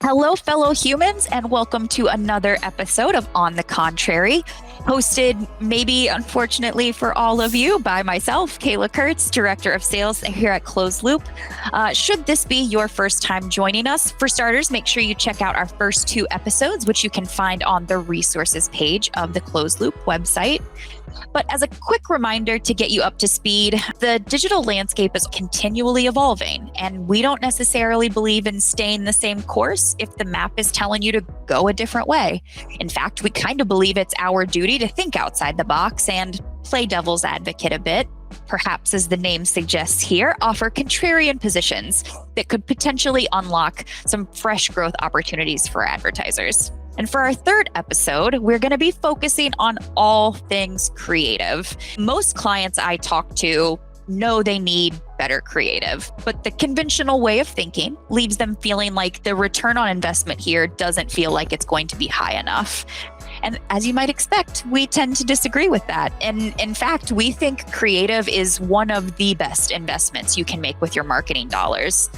Hello, fellow humans, and welcome to another episode of On the Contrary, hosted, maybe unfortunately for all of you, by myself, Kayla Kurtz, Director of Sales here at Closed Loop. Should this be your first time joining us, for starters, make sure you check out our first two episodes, which you can find on the resources page of the Closed Loop website. But as a quick reminder to get you up to speed, the digital landscape is continually evolving, and we don't necessarily believe in staying the same course if the map is telling you to go a different way. In fact, we kind of believe it's our duty to think outside the box and play devil's advocate a bit. Perhaps, as the name suggests here, offer contrarian positions that could potentially unlock some fresh growth opportunities for advertisers. And for our third episode, we're going to be focusing on all things creative. Most clients I talk to know they need better creative, but the conventional way of thinking leaves them feeling like the return on investment here doesn't feel like it's going to be high enough. And as you might expect, we tend to disagree with that. And in fact, we think creative is one of the best investments you can make with your marketing dollars.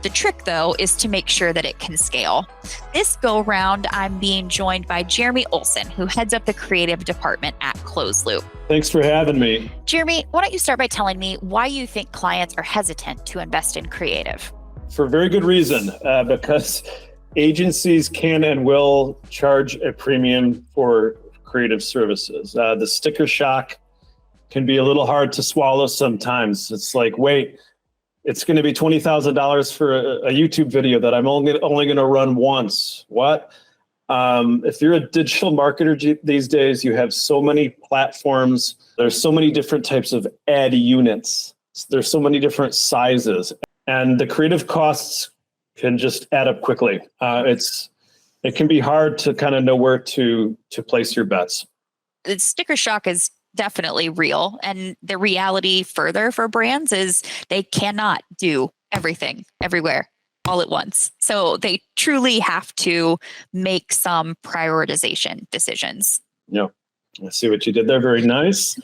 The trick, though, is to make sure that it can scale. This go round, I'm being joined by Jeremy Olson, who heads up the creative department at Closed Loop. Thanks for having me. Jeremy, why don't you start by telling me why you think clients are hesitant to invest in creative? For a very good reason, because agencies can and will charge a premium for creative services. The sticker shock can be a little hard to swallow sometimes. It's like, wait, it's going to be $20,000 for a YouTube video that I'm only going to run once. What? If you're a digital marketer these days, you have so many platforms. There's so many different types of ad units. There's so many different sizes, and the creative costs can just add up quickly. It can be hard to kind of know where to place your bets. The sticker shock is definitely real. And the reality further for brands is they cannot do everything everywhere all at once. So they truly have to make some prioritization decisions. Yeah, I see what you did there. Very nice.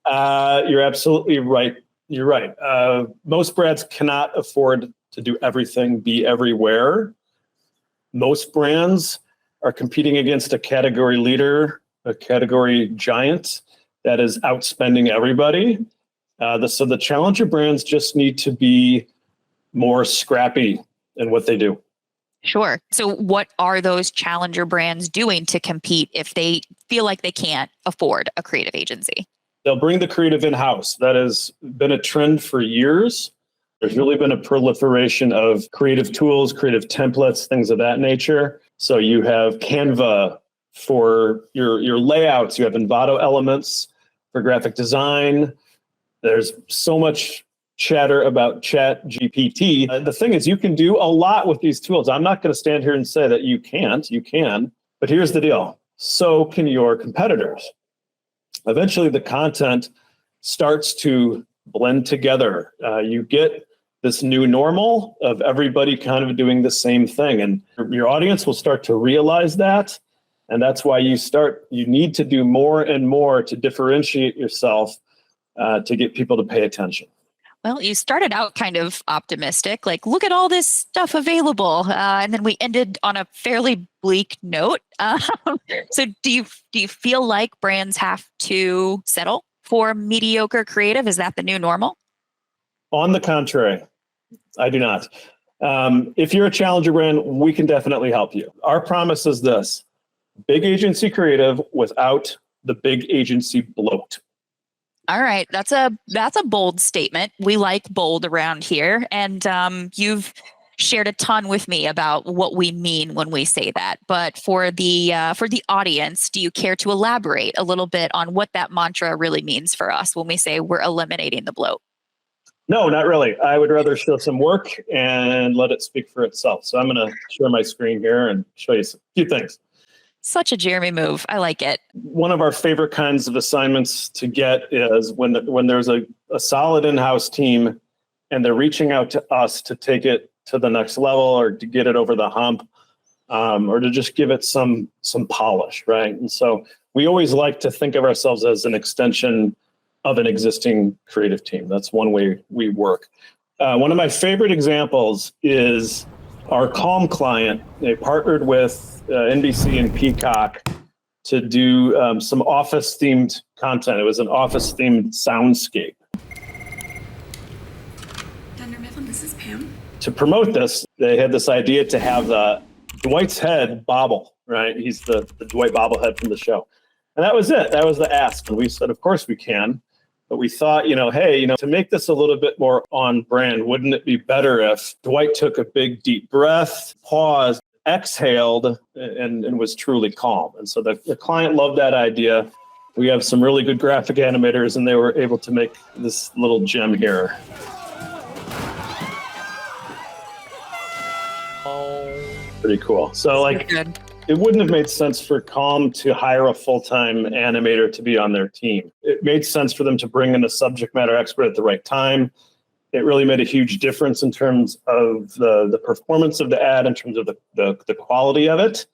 You're absolutely right. You're right. Most brands cannot afford to do everything, be everywhere. Most brands are competing against a category leader, a category giant that is outspending everybody. So the challenger brands just need to be more scrappy in what they do. Sure. So what are those challenger brands doing to compete if they feel like they can't afford a creative agency? They'll bring the creative in-house. That has been a trend for years. There's really been a proliferation of creative tools, creative templates, things of that nature. So you have Canva for your layouts. You have Envato Elements for graphic design. There's so much chatter about ChatGPT. The thing is, you can do a lot with these tools. I'm not going to stand here and say that you can't. You can. But here's the deal. So can your competitors. Eventually, the content starts to blend together. You get this new normal of everybody kind of doing the same thing. And your audience will start to realize that. And that's why you need to do more and more to differentiate yourself to get people to pay attention. Well, you started out kind of optimistic, like, look at all this stuff available. And then we ended on a fairly bleak note. So do you feel like brands have to settle for mediocre creative? Is that the new normal? On the contrary, I do not. If you're a challenger brand, we can definitely help you. Our promise is this: big agency creative without the big agency bloat. All right. That's a bold statement. We like bold around here. And you've shared a ton with me about what we mean when we say that. But for the audience, do you care to elaborate a little bit on what that mantra really means for us when we say we're eliminating the bloat? No, not really. I would rather show some work and let it speak for itself. So I'm going to share my screen here and show you a few things. Such a Jeremy move. I like it. One of our favorite kinds of assignments to get is when there's a solid in-house team and they're reaching out to us to take it to the next level or to get it over the hump, or to just give it some polish, right? And so we always like to think of ourselves as an extension of an existing creative team. That's one way we work. One of my favorite examples is Our Calm client, they partnered with NBC and Peacock to do some office-themed content. It was an office-themed soundscape. Dunder Mifflin, this is Pam. To promote this, they had this idea to have Dwight's head bobble, right? He's the Dwight bobblehead from the show. And that was it. That was the ask. And we said, of course we can. But we thought, hey, to make this a little bit more on brand, wouldn't it be better if Dwight took a big, deep breath, paused, exhaled, and was truly calm? And so the client loved that idea. We have some really good graphic animators, and they were able to make this little gem here. Pretty cool. So it wouldn't have made sense for Calm to hire a full-time animator to be on their team. It made sense for them to bring in a subject matter expert at the right time. It really made a huge difference in terms of the performance of the ad, in terms of the quality of it.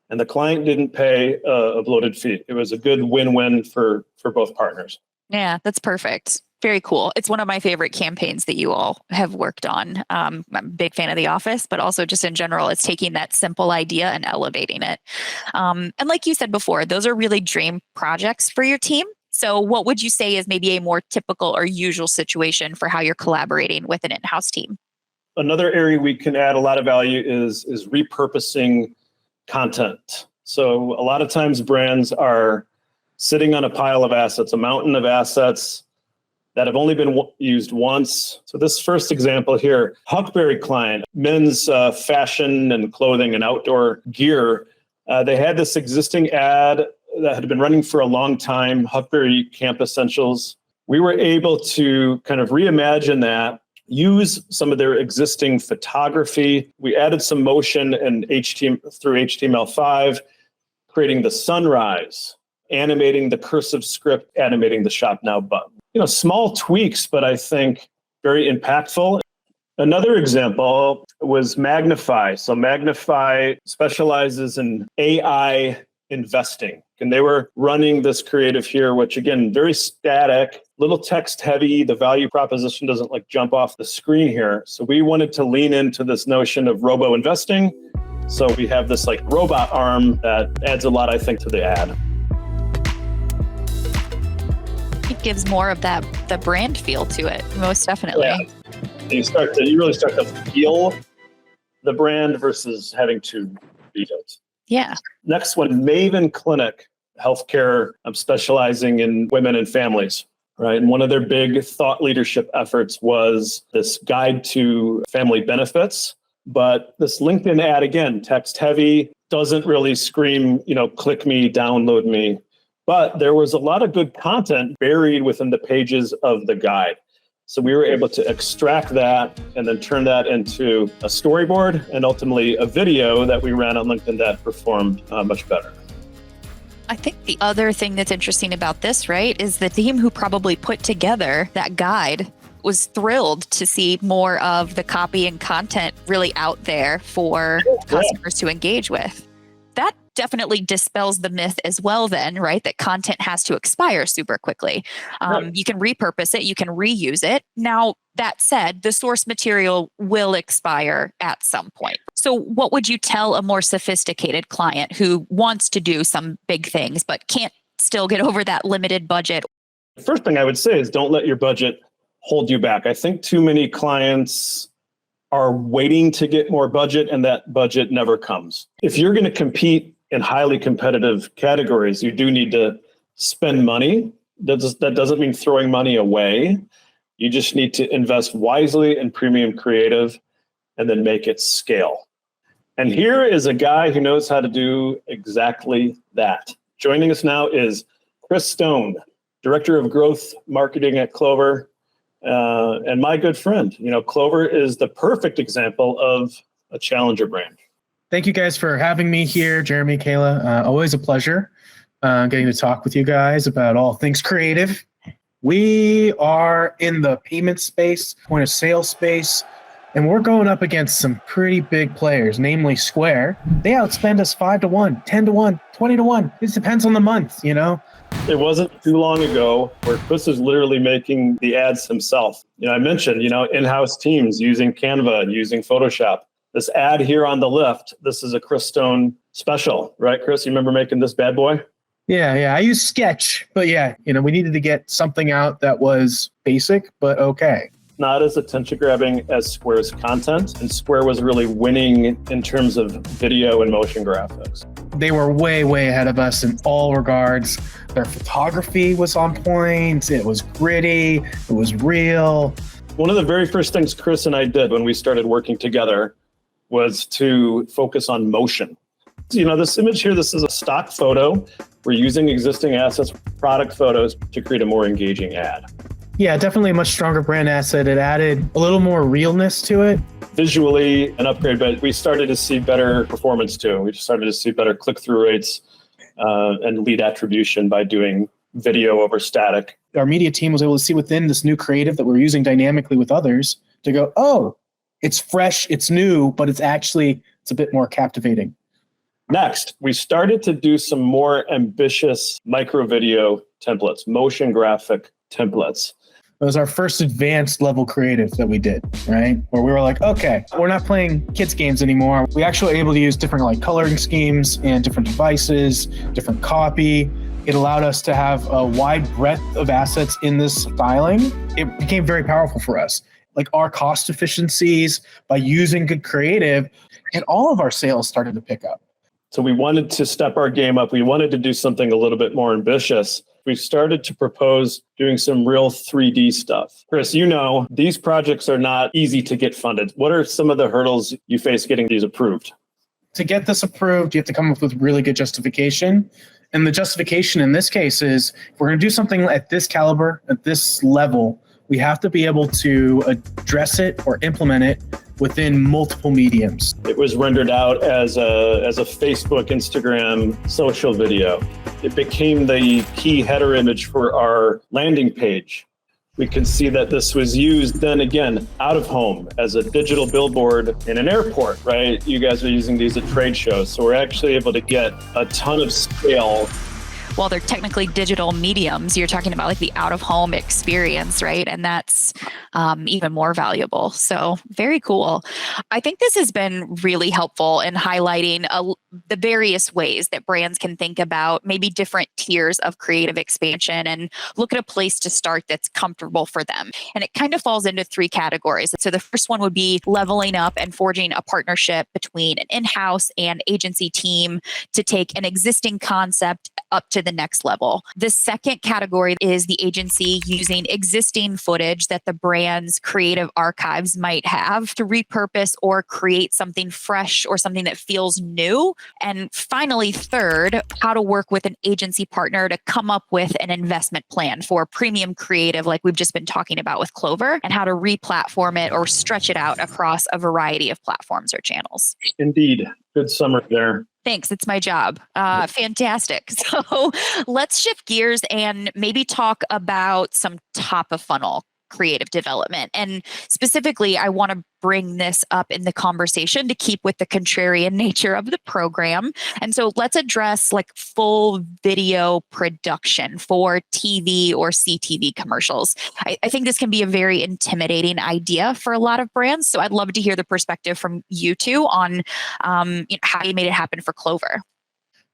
And the client didn't pay a bloated fee. It was a good win-win for both partners. Yeah, that's perfect. Very cool. It's one of my favorite campaigns that you all have worked on. I'm a big fan of The Office, but also just in general, it's taking that simple idea and elevating it. And like you said before, those are really dream projects for your team. So what would you say is maybe a more typical or usual situation for how you're collaborating with an in-house team? Another area we can add a lot of value is repurposing content. So a lot of times brands are sitting on a pile of assets, a mountain of assets that have only been used once. So this first example here, Huckberry client, men's fashion and clothing and outdoor gear. They had this existing ad that had been running for a long time, Huckberry Camp Essentials. We were able to kind of reimagine that, use some of their existing photography. We added some motion and through HTML5, creating the sunrise, animating the cursive script, animating the Shop Now button. Small tweaks, but I think very impactful. Another example was Magnify. So Magnify specializes in AI investing. And they were running this creative here, which again, very static, little text heavy. The value proposition doesn't jump off the screen here. So we wanted to lean into this notion of robo investing. So we have this robot arm that adds a lot, I think, to the ad. It gives more of the brand feel to it, most definitely. Yeah. You really start to feel the brand versus having to read it. Yeah. Next one, Maven Clinic, healthcare specializing in women and families, right? And one of their big thought leadership efforts was this guide to family benefits. But this LinkedIn ad, again, text heavy, doesn't really scream, click me, download me. But there was a lot of good content buried within the pages of the guide. So we were able to extract that and then turn that into a storyboard and ultimately a video that we ran on LinkedIn that performed much better. I think the other thing that's interesting about this, right, is the team who probably put together that guide was thrilled to see more of the copy and content really out there for customers to engage with. That definitely dispels the myth as well then, right? That content has to expire super quickly. You can repurpose it, you can reuse it. Now, that said, the source material will expire at some point. So what would you tell a more sophisticated client who wants to do some big things, but can't still get over that limited budget? The first thing I would say is don't let your budget hold you back. I think too many clients are waiting to get more budget and that budget never comes. If you're going to compete in highly competitive categories, you do need to spend money. That doesn't mean throwing money away. You just need to invest wisely in premium creative and then make it scale. And here is a guy who knows how to do exactly that. Joining us now is Chris Stone, Director of Growth Marketing at Clover. And my good friend, Clover is the perfect example of a challenger brand. Thank you guys for having me here, Jeremy, Kayla. Always a pleasure getting to talk with you guys about all things creative. We are in the payment space, point of sale space, and we're going up against some pretty big players, namely Square. They outspend us 5-1, 10-1, 20-1. It depends on the month, It wasn't too long ago where Chris was literally making the ads himself. I mentioned, in-house teams using Canva, using Photoshop. This ad here on the left, this is a Chris Stone special, right, Chris? You remember making this bad boy? Yeah. I use Sketch, but yeah, we needed to get something out that was basic, but okay. Not as attention grabbing as Square's content, and Square was really winning in terms of video and motion graphics. They were way, way ahead of us in all regards. Their photography was on point. It was gritty. It was real. One of the very first things Chris and I did when we started working together was to focus on motion. This image here, this is a stock photo. We're using existing assets, product photos, to create a more engaging ad. Yeah, definitely a much stronger brand asset. It added a little more realness to it. Visually an upgrade, but we started to see better performance too. We started to see better click-through rates and lead attribution by doing video over static. Our media team was able to see within this new creative that we're using dynamically with others to go, oh, it's fresh, it's new, but it's a bit more captivating. Next, we started to do some more ambitious micro video templates, motion graphic templates. It was our first advanced level creative that we did, right? Where we were like, okay, we're not playing kids games anymore. We actually were able to use different coloring schemes and different devices, different copy. It allowed us to have a wide breadth of assets in this styling. It became very powerful for us. Our cost efficiencies by using good creative, and all of our sales started to pick up. So we wanted to step our game up. We wanted to do something a little bit more ambitious. We started to propose doing some real 3D stuff. Chris, these projects are not easy to get funded. What are some of the hurdles you face getting these approved? To get this approved, you have to come up with really good justification. And the justification in this case is, if we're going to do something at this caliber, at this level, we have to be able to address it or implement it within multiple mediums. It was rendered out as a Facebook, Instagram, social video. It became the key header image for our landing page. We can see that this was used then again out of home as a digital billboard in an airport, right? You guys are using these at trade shows. So we're actually able to get a ton of scale. While they're technically digital mediums, you're talking about the out-of-home experience, right? And that's even more valuable. So very cool. I think this has been really helpful in highlighting the various ways that brands can think about maybe different tiers of creative expansion and look at a place to start that's comfortable for them. And it kind of falls into three categories. So the first one would be leveling up and forging a partnership between an in-house and agency team to take an existing concept up to the next level. The second category is the agency using existing footage that the brand's creative archives might have to repurpose or create something fresh or something that feels new. And finally, third, how to work with an agency partner to come up with an investment plan for premium creative, like we've just been talking about with Clover, and how to re-platform it or stretch it out across a variety of platforms or channels. Indeed. Good summary there. Thanks. It's my job. Fantastic. So let's shift gears and maybe talk about some top of funnel creative development. And specifically, I want to bring this up in the conversation to keep with the contrarian nature of the program. And so let's address full video production for TV or CTV commercials. I think this can be a very intimidating idea for a lot of brands. So I'd love to hear the perspective from you two on how you made it happen for Clover.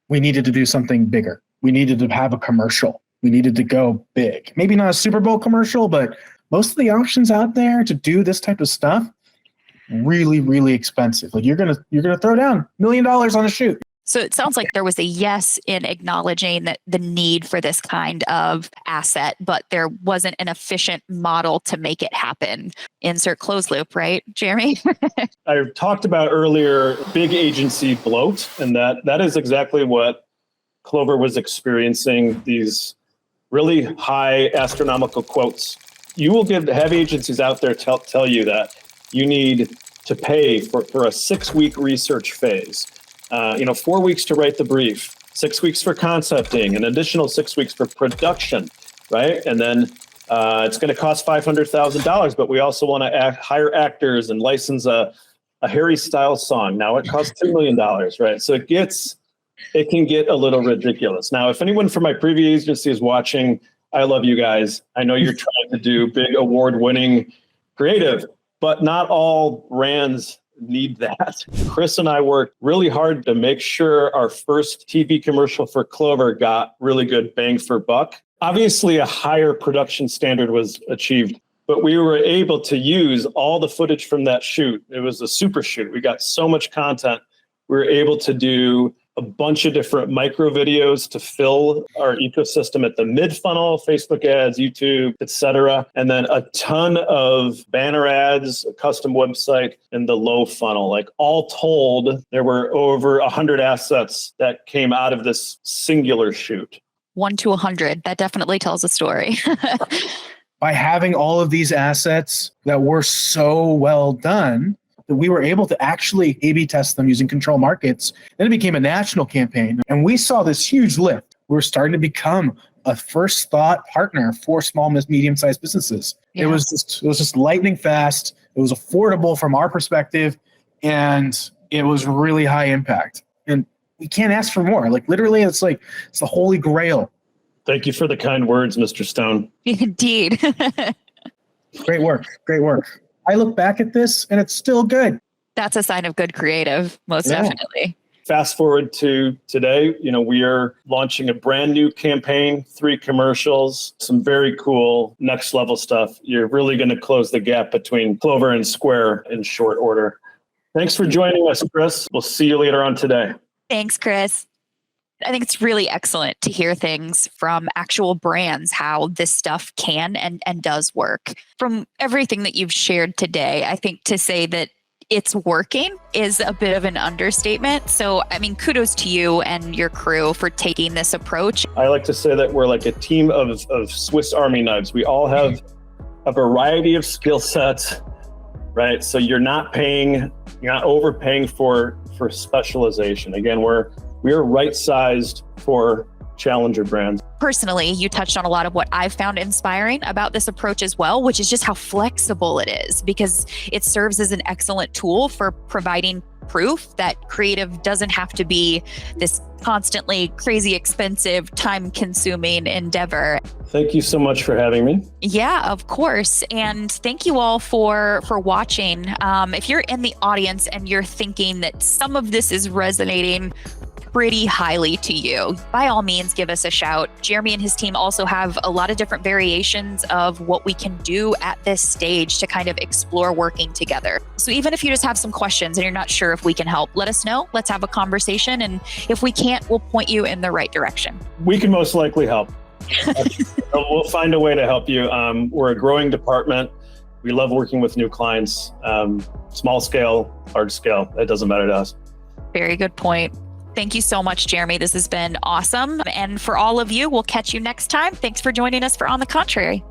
We needed to do something bigger. We needed to have a commercial. We needed to go big. Maybe not a Super Bowl commercial, but most of the options out there to do this type of stuff, really, really expensive. You're gonna throw down $1 million on a shoot. So it sounds like there was a yes in acknowledging that the need for this kind of asset, but there wasn't an efficient model to make it happen. Insert closed loop, right, Jeremy? I talked about earlier big agency bloat, and that is exactly what Clover was experiencing, these really high astronomical quotes. You will have agencies out there tell you that you need to pay for a 6-week research phase, 4 weeks to write the brief, 6 weeks for concepting, an additional 6 weeks for production, right? And then it's going to cost $500,000, but we also want to hire actors and license a Harry Styles song. Now it costs $2 million, right? So it can get a little ridiculous. Now, if anyone from my previous agency is watching, I love you guys. I know you're trying to do big award-winning creative, but not all brands need that. Chris and I worked really hard to make sure our first TV commercial for Clover got really good bang for buck. Obviously, a higher production standard was achieved, but we were able to use all the footage from that shoot. It was a super shoot. We got so much content. We were able to do a bunch of different micro videos to fill our ecosystem at the mid funnel, Facebook ads, YouTube, etc. And then a ton of banner ads, a custom website in the low funnel. Like all told, there were over 100 assets that came out of this singular shoot. 1 to 100. That definitely tells a story. By having all of these assets that were so well done, that we were able to actually A/B test them using control markets. Then it became a national campaign. And we saw this huge lift. We were starting to become a first thought partner for small, medium-sized businesses. Yeah. It was just lightning fast. It was affordable from our perspective. And it was really high impact. And we can't ask for more. Like literally, it's the holy grail. Thank you for the kind words, Mr. Stone. Indeed. Great work. Great work. I look back at this and it's still good. That's a sign of good creative, most definitely. Fast forward to today, we are launching a brand new campaign, 3 commercials, some very cool next level stuff. You're really going to close the gap between Clover and Square in short order. Thanks for joining us, Chris. We'll see you later on today. Thanks, Chris. I think it's really excellent to hear things from actual brands, how this stuff can and does work. From everything that you've shared today, I think to say that it's working is a bit of an understatement. So, kudos to you and your crew for taking this approach. I like to say that we're like a team of Swiss Army knives. We all have a variety of skill sets, right? So you're not overpaying for specialization. Again, we are right-sized for challenger brands. Personally, you touched on a lot of what I've found inspiring about this approach as well, which is just how flexible it is, because it serves as an excellent tool for providing proof that creative doesn't have to be this constantly crazy expensive, time-consuming endeavor. Thank you so much for having me. Yeah, of course. And thank you all for watching. If you're in the audience and you're thinking that some of this is resonating pretty highly to you, by all means, give us a shout. Jeremy and his team also have a lot of different variations of what we can do at this stage to kind of explore working together. So even if you just have some questions and you're not sure if we can help, let us know. Let's have a conversation. And if we can't, we'll point you in the right direction. We can most likely help. We'll find a way to help you. We're a growing department. We love working with new clients, small scale, large scale. It doesn't matter to us. Very good point. Thank you so much, Jeremy. This has been awesome. And for all of you, we'll catch you next time. Thanks for joining us for On the Contrary.